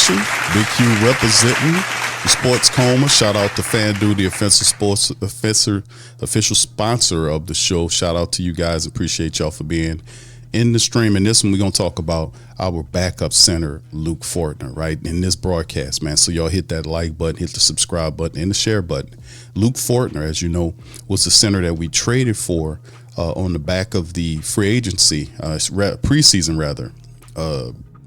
Nation. Big Q representing the Sports Coma. Shout out to FanDuel, the official sponsor of the show. Shout out to you guys. Appreciate y'all for being in the stream. And this one, we're going to talk about our backup center, Luke Fortner, right, in this broadcast, man. So y'all hit that like button, hit the subscribe button, and the share button. Luke Fortner, as you know, was the center that we traded for on the back of the free agency, preseason rather.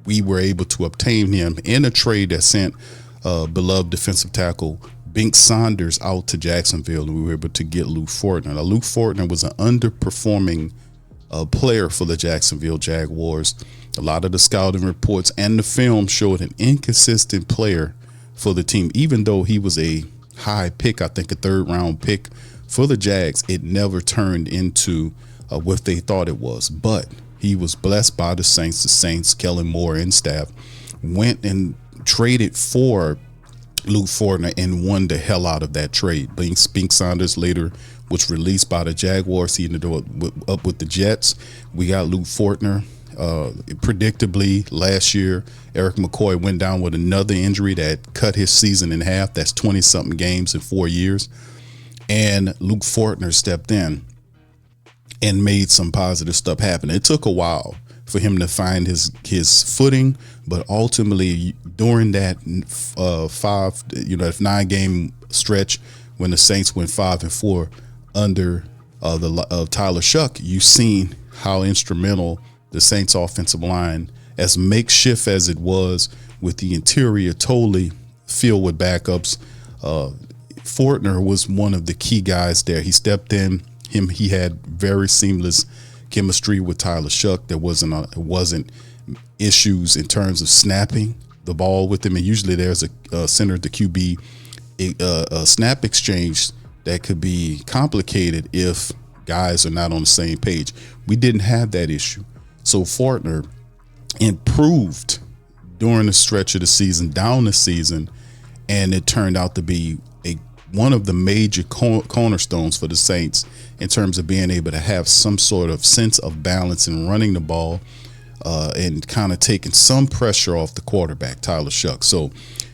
We were able to obtain him in a trade that sent beloved defensive tackle Bink Saunders out to Jacksonville, and we were able to get Luke Fortner. Now, Luke Fortner was an underperforming player for the Jacksonville Jaguars. A lot of the scouting reports and the film showed an inconsistent player for the team. Even though he was a high pick, I think a third-round pick for the Jags, it never turned into what they thought it was. But he was blessed by the Saints. The Saints, Kellen Moore and staff, went and traded for Luke Fortner and won the hell out of that trade. Bink Saunders later was released by the Jaguars. He ended up with the Jets. We got Luke Fortner. Predictably, last year, Eric McCoy went down with another injury that cut his season in half. That's 20-something games in 4 years. And Luke Fortner stepped in and made some positive stuff happen. It took a while for him to find his footing, but ultimately during that 9-game stretch when the Saints went 5-4 under Tyler Shuck, you've seen how instrumental the Saints offensive line, as makeshift as it was with the interior totally filled with backups. Fortner was one of the key guys there. He stepped in. He had very seamless chemistry with Tyler Shuck. There wasn't issues in terms of snapping the ball with him. And usually there's a center to QB a snap exchange that could be complicated if guys are not on the same page. We didn't have that issue. So Fortner improved during the stretch of the season, down the season, and it turned out to be one of the major cornerstones for the Saints in terms of being able to have some sort of sense of balance in running the ball and kind of taking some pressure off the quarterback, Tyler Shuck. So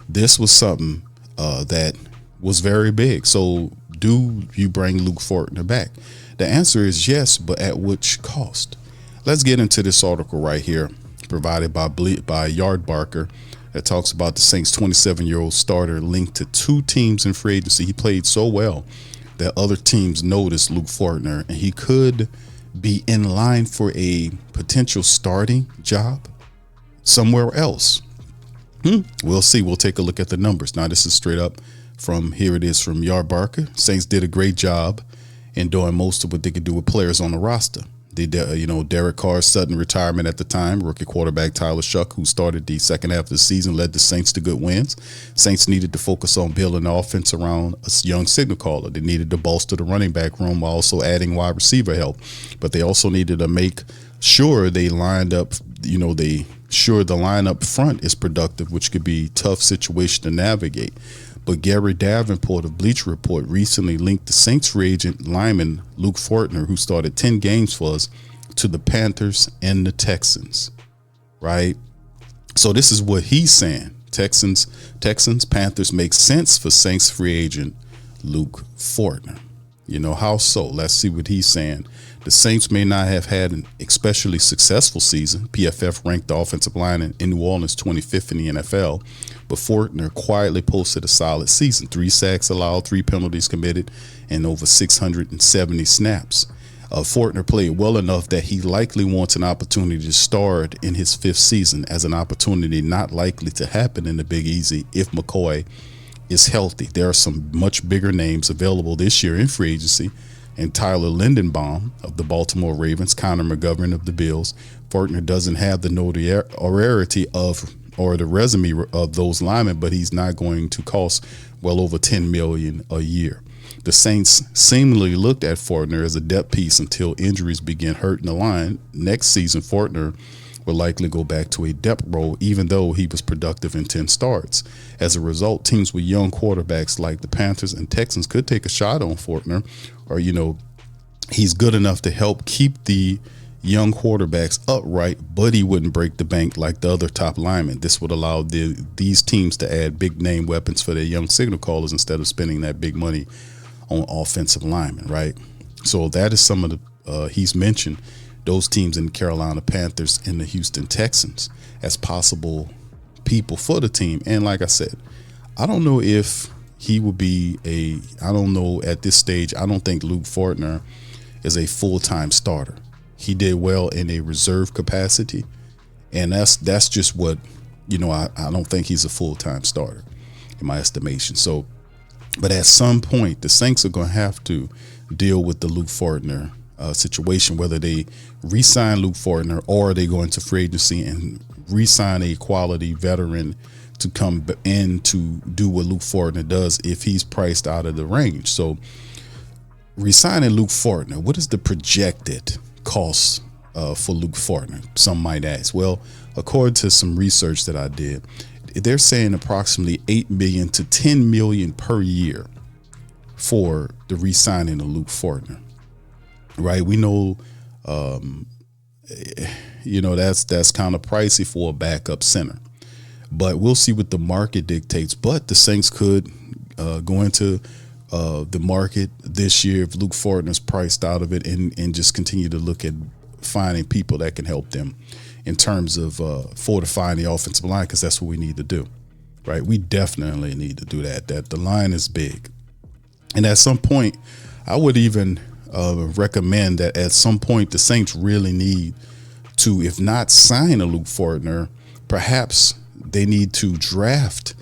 this was something that was very big. So do you bring Luke Fortner back? The answer is yes, but at which cost? Let's get into this article right here, provided by Yardbarker, that talks about the Saints' 27-year-old starter linked to 2 teams in free agency. He played so well that other teams noticed Luke Fortner, and he could be in line for a potential starting job somewhere else. We'll see. We'll take a look at the numbers. Now, this is straight up from Yardbarker. Saints did a great job in doing most of what they could do with players on the roster. Derek Carr's sudden retirement at the time, rookie quarterback Tyler Shuck, who started the second half of the season, led the Saints to good wins. Saints needed to focus on building the offense around a young signal caller. They needed to bolster the running back room while also adding wide receiver help. But they also needed to make sure they lined up, the lineup front is productive, which could be a tough situation to navigate. But Gary Davenport of Bleacher Report recently linked the Saints free agent lineman Luke Fortner, who started 10 games for us, to the Panthers and the Texans, right? So this is what he's saying. Texans, Panthers make sense for Saints free agent Luke Fortner. How so? Let's see what he's saying. The Saints may not have had an especially successful season. PFF ranked the offensive line in New Orleans 25th in the NFL, but Fortner quietly posted a solid season. 3 sacks allowed, 3 penalties committed, and over 670 snaps. Fortner played well enough that he likely wants an opportunity to start in his 5th season, as an opportunity not likely to happen in the Big Easy if McCoy is healthy. There are some much bigger names available this year in free agency, and Tyler Lindenbaum of the Baltimore Ravens, Connor McGovern of the Bills. Fortner doesn't have the notoriety or the resume of those linemen, but he's not going to cost well over $10 million a year. The Saints seemingly looked at Fortner as a depth piece until injuries began hurting the line. Next season, Fortner will likely go back to a depth role, even though he was productive in 10 starts. As a result, teams with young quarterbacks like the Panthers and Texans could take a shot on Fortner, or, he's good enough to help keep the young quarterbacks upright, but he wouldn't break the bank like the other top linemen. This would allow these teams to add big name weapons for their young signal callers instead of spending that big money on offensive linemen, right? So that is some of the he's mentioned those teams in the Carolina Panthers and the Houston Texans as possible people for the team. And like I said, I don't know if he will be I don't know at this stage. I don't think Luke Fortner is a full-time starter. He did well in a reserve capacity, and that's just what, I don't think he's a full-time starter in my estimation. So, but at some point, the Saints are going to have to deal with the Luke Fortner situation, whether they re-sign Luke Fortner or they go into free agency and re-sign a quality veteran to come in to do what Luke Fortner does if he's priced out of the range. So re-signing Luke Fortner, what is the projected cost for Luke Fortner? Some might ask. Well, according to some research that I did, they're saying approximately $8 million to $10 million per year for the re-signing of Luke Fortner. Right? We know, that's kind of pricey for a backup center, but we'll see what the market dictates. But the Saints could go into the market this year if Luke Fortner's priced out of it and just continue to look at finding people that can help them in terms of fortifying the offensive line, because that's what we need to do, right? We definitely need to do that. That the line is big. And at some point, I would even recommend that at some point the Saints really need to, if not sign a Luke Fortner, perhaps they need to draft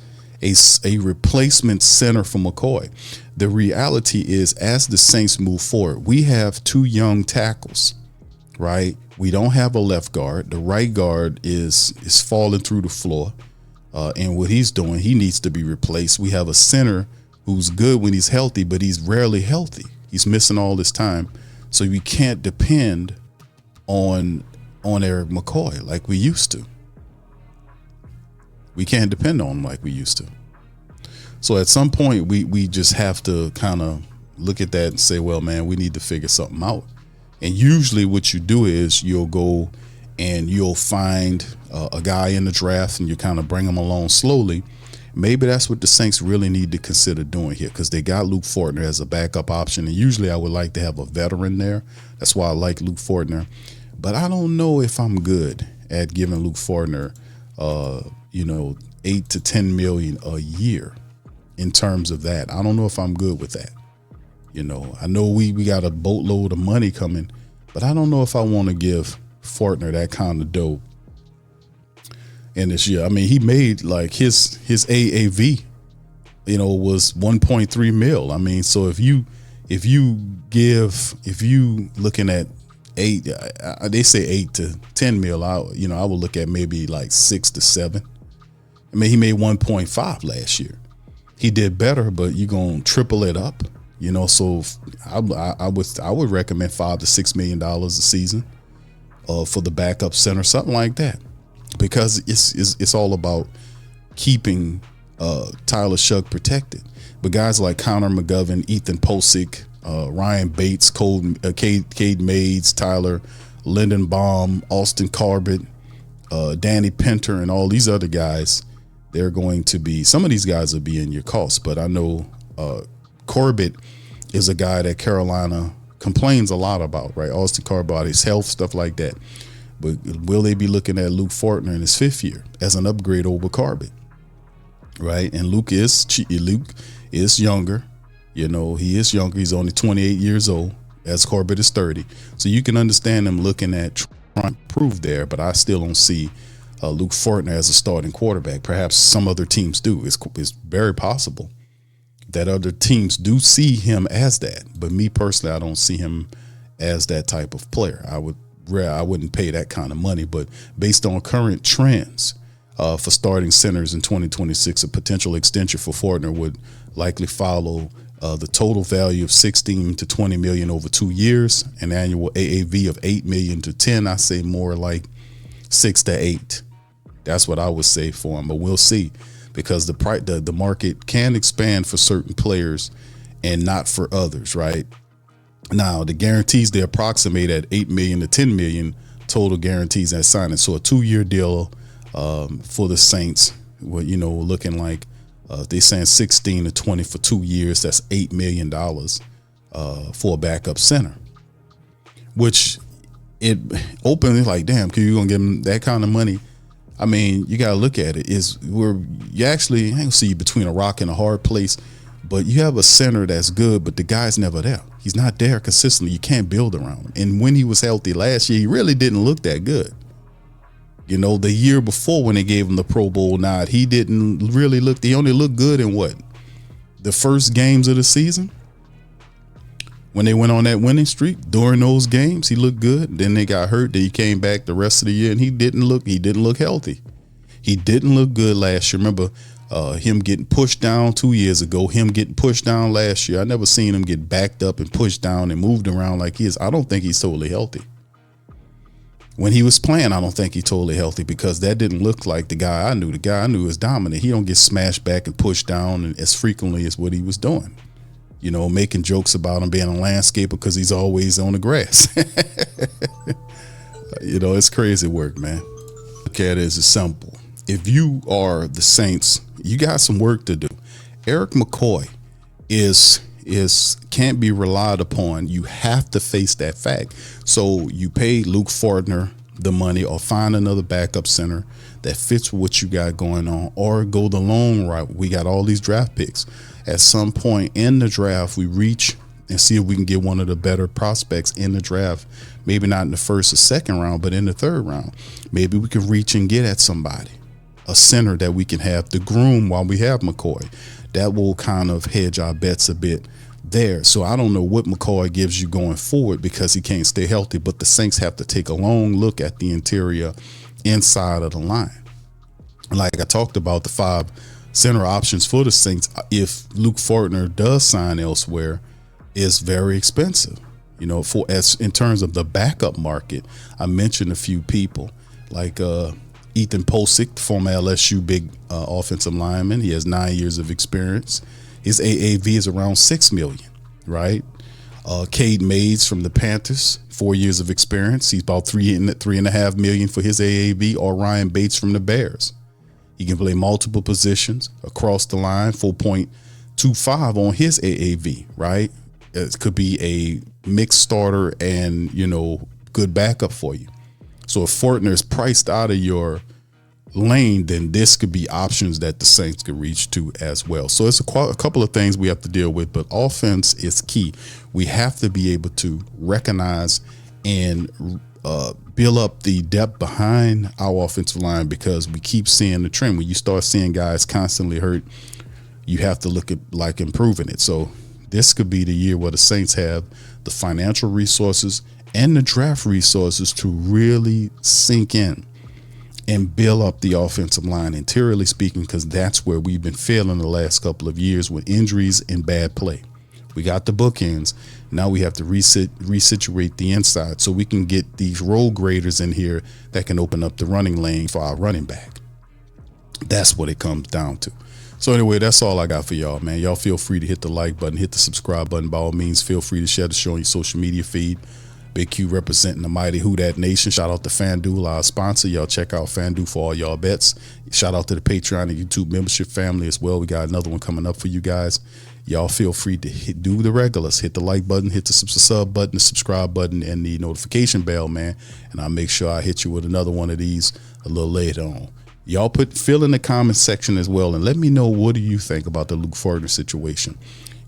a replacement center for McCoy. The reality is, as the Saints move forward, we have two young tackles, right? We don't have a left guard. The right guard is falling through the floor, and what he's doing, he needs to be replaced. We have a center who's good when he's healthy, but he's rarely healthy. He's missing all this time, so we can't depend on Eric McCoy like we used to. We can't depend on him like we used to. So at some point, we just have to kind of look at that and say, well, man, we need to figure something out. And usually what you do is you'll go and you'll find a guy in the draft and you kind of bring him along slowly. Maybe that's what the Saints really need to consider doing here, because they got Luke Fortner as a backup option. And usually I would like to have a veteran there. That's why I like Luke Fortner. But I don't know if I'm good at giving Luke Fortner, $8 to $10 million a year in terms of that. I don't know if I'm good with that. I know we got a boatload of money coming, but I don't know if I want to give Fortner that kind of dough in this year. I mean, he made like his AAV, was 1.3 mil. I mean, so if you looking at they say 8 to 10 mil, I would look at maybe like 6 to 7. I mean, he made 1.5 last year. He did better, but you're going to triple it up, so I would recommend $5 to $6 million a season for the backup center, something like that, because it's all about keeping Tyler Shuck protected. But guys like Connor McGovern, Ethan Posick, Ryan Bates, Cade Mays, Tyler Lindenbaum, Austin Corbett, Danny Pinter, and all these other guys, they're going to be, some of these guys will be in your cost. But I know Corbett is a guy that Carolina complains a lot about, right? Austin Corbett, his health, stuff like that. But will they be looking at Luke Fortner in his 5th year as an upgrade over Corbett, right? And Luke is younger. He is younger. He's only 28 years old, as Corbett is 30. So you can understand them looking at trying to prove there, but I still don't see Luke Fortner as a starting quarterback. Perhaps some other teams do. It's very possible that other teams do see him as that. But me personally, I don't see him as that type of player. I wouldn't pay that kind of money. But based on current trends for starting centers in 2026, a potential extension for Fortner would likely follow the total value of 16 to 20 million over 2 years, an annual AAV of 8 million to 10. I say more like 6 to 8. That's what I would say for him, but we'll see, because the market can expand for certain players and not for others, right? Now the guarantees, they approximate at 8 million to 10 million total guarantees at signing. So a 2-year deal for the Saints, well, looking like they saying 16 to 20 for 2 years. That's $8 million for a backup center, which it openly like, damn, you gonna give them that kind of money? I mean, you gotta look at it. You actually, I ain't see you between a rock and a hard place, but you have a center that's good, but the guy's never there. He's not there consistently. You can't build around him. And when he was healthy last year, he really didn't look that good. The year before when they gave him the Pro Bowl nod, he didn't really look. He only looked good in the first games of the season. When they went on that winning streak, during those games, he looked good. Then they got hurt. Then he came back the rest of the year, and he didn't look healthy. He didn't look good last year. Remember him getting pushed down 2 years ago, him getting pushed down last year. I never seen him get backed up and pushed down and moved around like he is. I don't think he's totally healthy. When he was playing, I don't think he's totally healthy, because that didn't look like the guy I knew. The guy I knew was dominant. He don't get smashed back and pushed down as frequently as what he was doing. Making jokes about him being a landscaper because he's always on the grass. It's crazy work, man. Look at it as simple. If you are the Saints, you got some work to do. Eric McCoy can't be relied upon. You have to face that fact. So you pay Luke Fortner the money, or find another backup center that fits what you got going on, or go the long route. We got all these draft picks. At some point in the draft, we reach and see if we can get one of the better prospects in the draft. Maybe not in the first or second round, but in the third round. Maybe we can reach and get at somebody, a center that we can have to groom while we have McCoy. That will kind of hedge our bets a bit there. So I don't know what McCoy gives you going forward, because he can't stay healthy, but the Saints have to take a long look at the interior inside of the line. Like I talked about, the 5 center options for the Saints, if Luke Fortner does sign elsewhere, is very expensive. In terms of the backup market, I mentioned a few people like Ethan Posick, former LSU big offensive lineman. He has 9 years of experience. His AAV is around $6 million, right? Cade Mays from the Panthers, 4 years of experience. He's about $3.5 million for his AAV. Or Ryan Bates from the Bears. He can play multiple positions across the line, 4.25 on his AAV, right? It could be a mixed starter and, good backup for you. So if Fortner is priced out of your lane, then this could be options that the Saints could reach to as well. So it's a couple of things we have to deal with, but offense is key. We have to be able to recognize and build up the depth behind our offensive line, because we keep seeing the trend. When you start seeing guys constantly hurt, you have to look at like improving it. So this could be the year where the Saints have the financial resources and the draft resources to really sink in and build up the offensive line, interiorly speaking, because that's where we've been failing the last couple of years with injuries and bad play. We got the bookends. Now we have to resituate the inside so we can get these role graders in here that can open up the running lane for our running back. That's what it comes down to. So anyway, that's all I got for y'all, man. Y'all feel free to hit the like button, hit the subscribe button. By all means, feel free to share the show on your social media feed. Big Q representing the mighty Who Dat Nation. Shout out to FanDuel, our sponsor. Y'all check out FanDuel for all y'all bets. Shout out to the Patreon and YouTube membership family as well. We got another one coming up for you guys. Y'all feel free to do the regulars. Hit the like button, hit the sub button, the subscribe button, and the notification bell, man. And I'll make sure I hit you with another one of these a little later on. Y'all fill in the comment section as well, and let me know, what do you think about the Luke Fortner situation?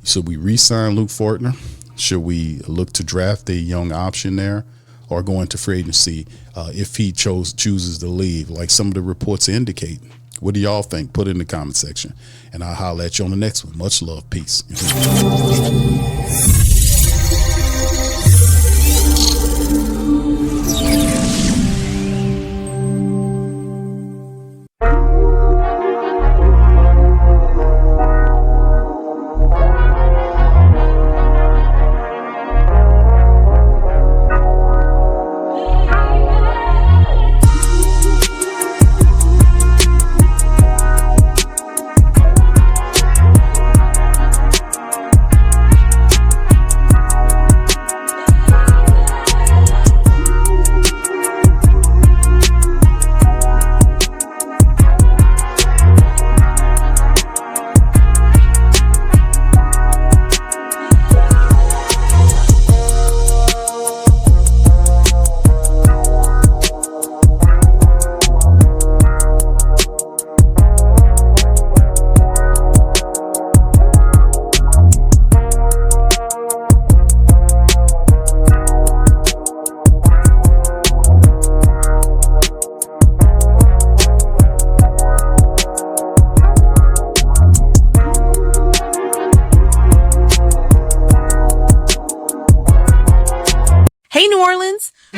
Should we re-sign Luke Fortner? Should we look to draft a young option there, or go into free agency if he chooses to leave, like some of the reports indicate? What do y'all think? Put it in the comment section, and I'll holler at you on the next one. Much love. Peace.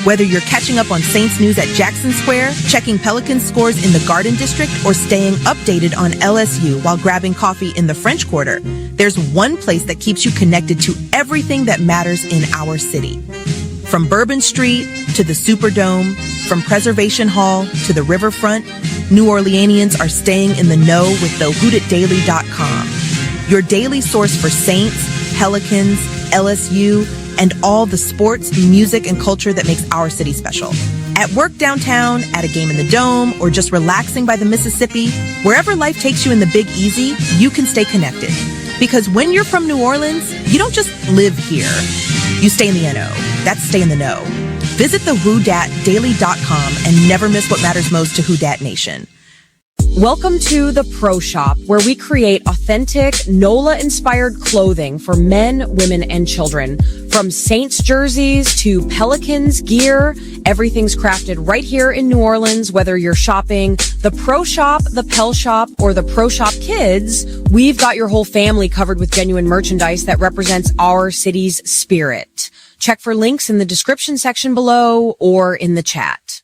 Whether you're catching up on Saints news at Jackson Square, checking Pelicans scores in the Garden District, or staying updated on LSU while grabbing coffee in the French Quarter, there's one place that keeps you connected to everything that matters in our city. From Bourbon Street to the Superdome, from Preservation Hall to the Riverfront, New Orleanians are staying in the know with thewhodatdaily.com. Your daily source for Saints, Pelicans, LSU, and all the sports, music, and culture that makes our city special. At work downtown, at a game in the Dome, or just relaxing by the Mississippi, wherever life takes you in the Big Easy, you can stay connected. Because when you're from New Orleans, you don't just live here. You stay in the NO. That's stay in the know. Visit thewhodatdaily.com and never miss what matters most to Who Dat Nation. Welcome to the Pro Shop, where we create authentic NOLA-inspired clothing for men, women, and children. From Saints jerseys to Pelicans gear, everything's crafted right here in New Orleans. Whether you're shopping the Pro Shop, the Pel Shop, or the Pro Shop Kids, we've got your whole family covered with genuine merchandise that represents our city's spirit. Check for links in the description section below or in the chat.